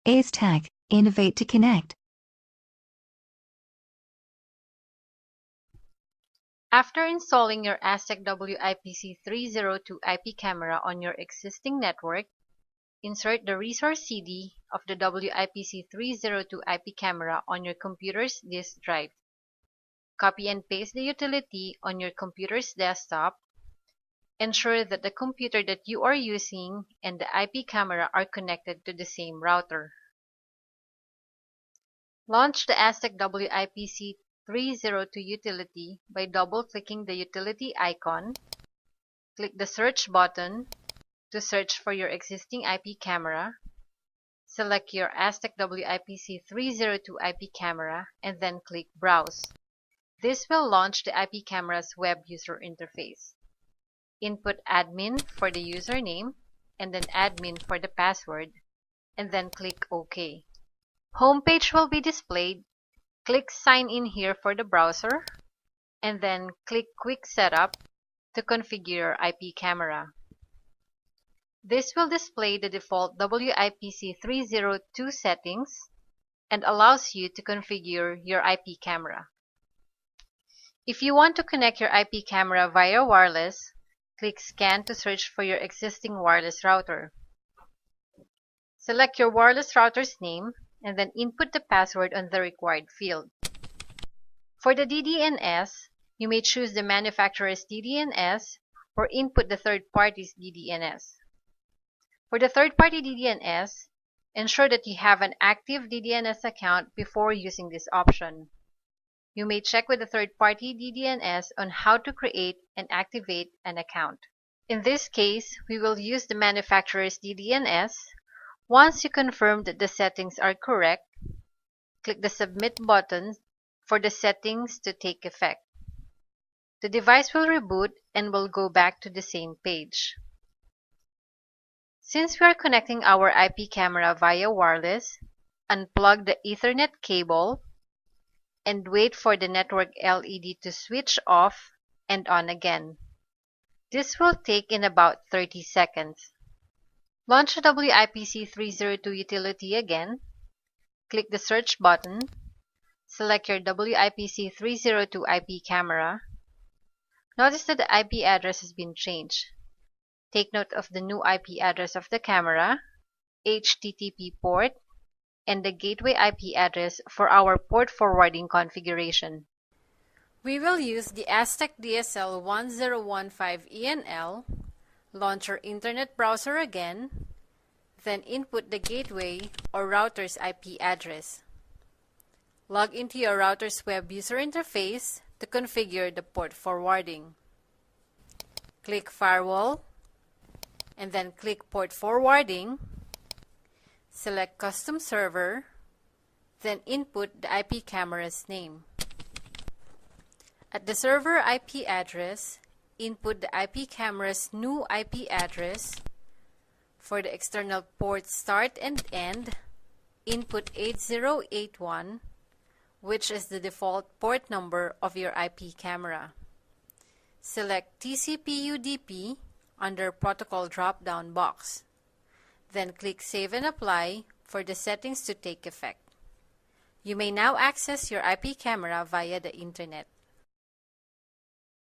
Aztech, innovate to connect. After installing your Aztech Wipc302 IP camera on your existing network, insert the resource CD of the Wipc302 IP camera on your computer's disk drive. Copy and paste the utility on your computer's desktop. Ensure that the computer that you are using and the IP camera are connected to the same router. Launch the Aztech Wipc302 utility by double-clicking the utility icon. Click the search button to search for your existing IP camera. Select your Aztech Wipc302 IP camera and then click Browse. This will launch the IP camera's web user interface. Input admin for the username and then admin for the password, and then click OK. Homepage will be displayed. Click Sign In here for the browser, and then click Quick Setup to configure your IP camera. This will display the default Wipc302 settings and allows you to configure your IP camera. If you want to connect your IP camera via wireless, click Scan to search for your existing wireless router. Select your wireless router's name and then input the password on the required field. For the DDNS, you may choose the manufacturer's DDNS or input the third party's DDNS. For the third-party DDNS, ensure that you have an active DDNS account before using this option. You may check with the third-party DDNS on how to create and activate an account. In this case, we will use the manufacturer's DDNS. Once you confirm that the settings are correct, click the Submit button for the settings to take effect. The device will reboot and will go back to the same page. Since we are connecting our IP camera via wireless, unplug the Ethernet cable and wait for the network LED to switch off and on again. This will take in about 30 seconds. Launch the Wipc302 utility again. Click the search button. Select your Wipc302 IP camera. Notice that the IP address has been changed. Take note of the new IP address of the camera, HTTP port, and the gateway IP address for our port forwarding configuration. We will use the Aztech DSL1015ENL, launch your internet browser again, then input the gateway or router's IP address. Log into your router's web user interface to configure the port forwarding. Click Firewall, and then click Port Forwarding. Select Custom Server, then input the IP camera's name. At the server IP address, input the IP camera's new IP address. For the external port start and end, input 8081, which is the default port number of your IP camera. Select TCP/UDP under Protocol drop-down box. Then click Save and Apply for the settings to take effect. You may now access your IP camera via the internet.